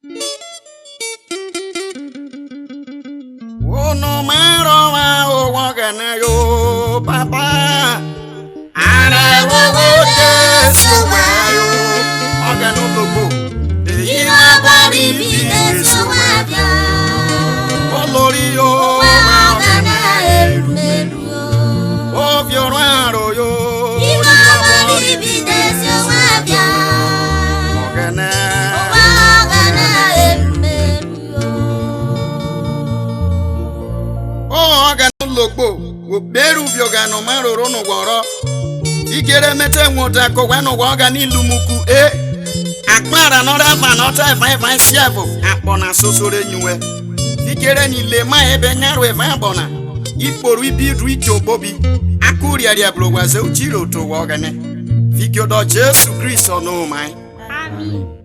Oh no matter how walking yo papa. Ana wo Jesu wa yo. Oga no lobo. Ina bari bi Jesu wa bia. Olori yo. Oga na eru yo. O fioraro yo. Ina bari bi Jesu wa bia. Oga na logbo wo beru bioga no maroro no gworo igere mete nwota ko wa no gwoga ni lumuku akpara no rava no ta 557 akpona sosore nyuwe igere ni le ma ebe nyaru eva abona iporu ibidu ijobobi akuri aria blogwaze uchiro to woga ne figure do Jesus Christ no mai amen.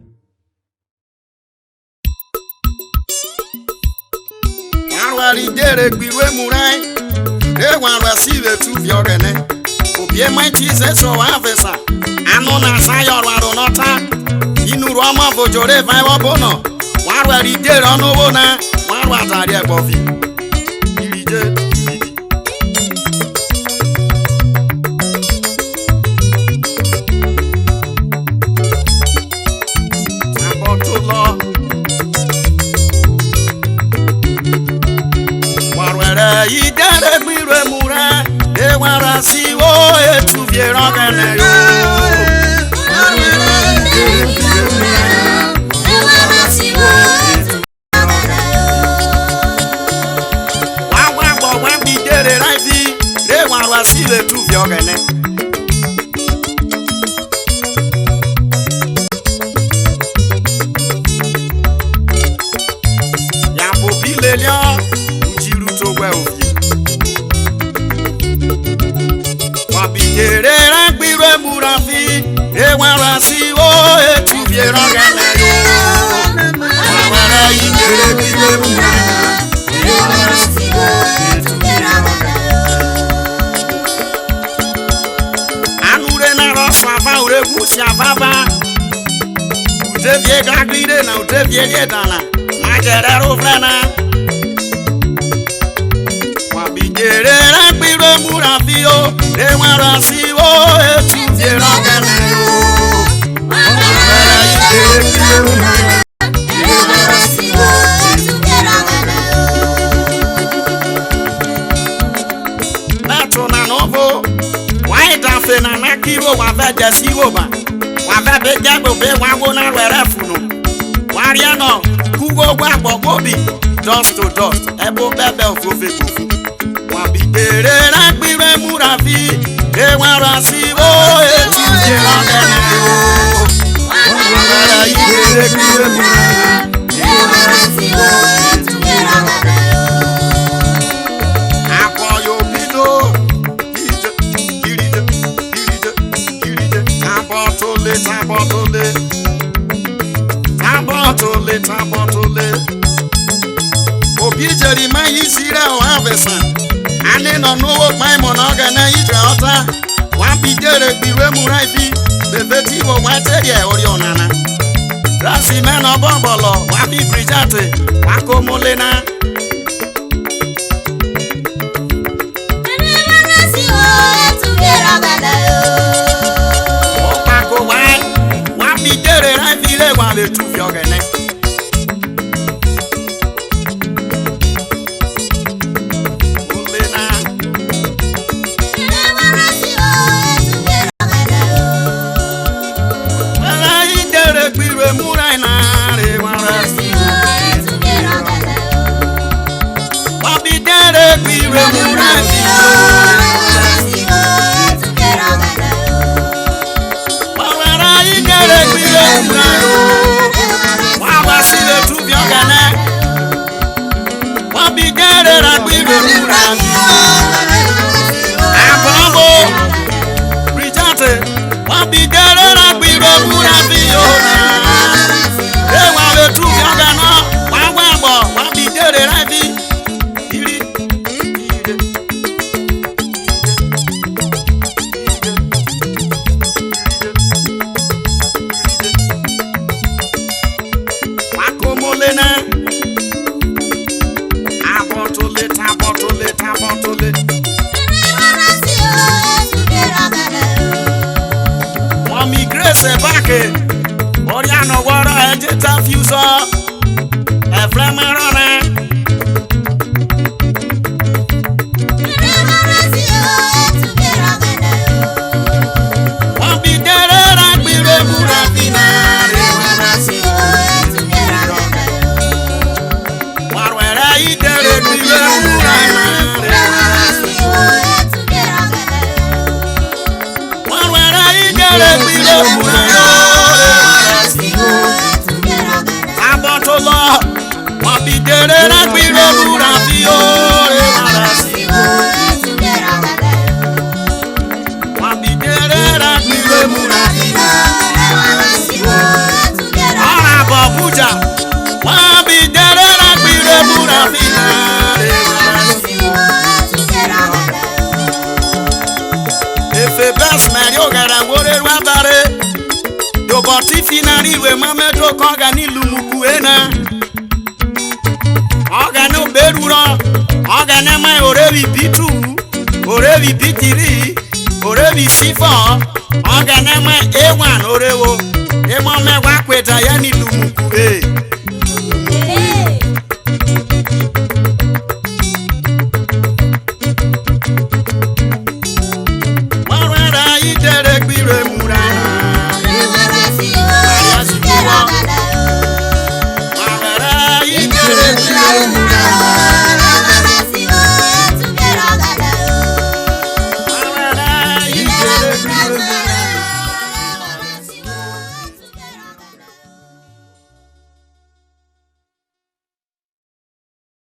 Arwari dere gbiwe murai ewa rasive tu viogene obie my Jesus o avesa anu na sayo waru nota inuru omo vojore vai obono warwari dere onowo na waru atari egbofi irije abotolo idere gbire mura ewara si o etuvie rogene yo wa bidere raivi ewara si etuvie rogene ya bobilelio gwe ofi wabidere ragbire murafi ewara si o etuvie rogene yo wawara idere gbire mura ewara si o etuvie rogene anure na rosava uregu si avava utevie gagrire na utevie liedana magerero vrena wabidere ragbire murafio ewara si o etuvie rogene yo wawara idere gbire mura ewara si o etuvie rogene yo nato na novo waida fe na nakiro waveje siwoba wavebe jagbo be wago na were funu wariano kugo gwa bobobi dust to dust ebo bebe ofofe kufu wabidere ragbire murafi ewara si o etuvie rogene yo wawara idere gbire mura ewara si o etuvie rogene yo akoyo bido tabotole obi jeri ma yisire o avesa ani no nuwo pa mo na ga na ije ota wa bidere gbiwe muraifi bebeti wo wa terie ori onana rasi me no bombolo wa bi brijate wa ko molena le tu fiogene olena wala idere gbire murai na re wara wabidere gbire murai wala idere gbire murai sebake oriano wara ejeta fiuso eflemerone wabidere ragbire burafinare warwere idere gbire burafinare warwere idere gbire burafinare abotolo wabidere ragbire burafinare wabidere ragbire ora bobuja wabidere ragbire burafinare efe bes meri ogara wore rwabare doboti finari we mameto koga ni lumuku ena oga no beruro oga na mai orevi bitu orevi bitiri orevi sifo oga na mai ewan orewo emo me wa kweta ya ni lumuku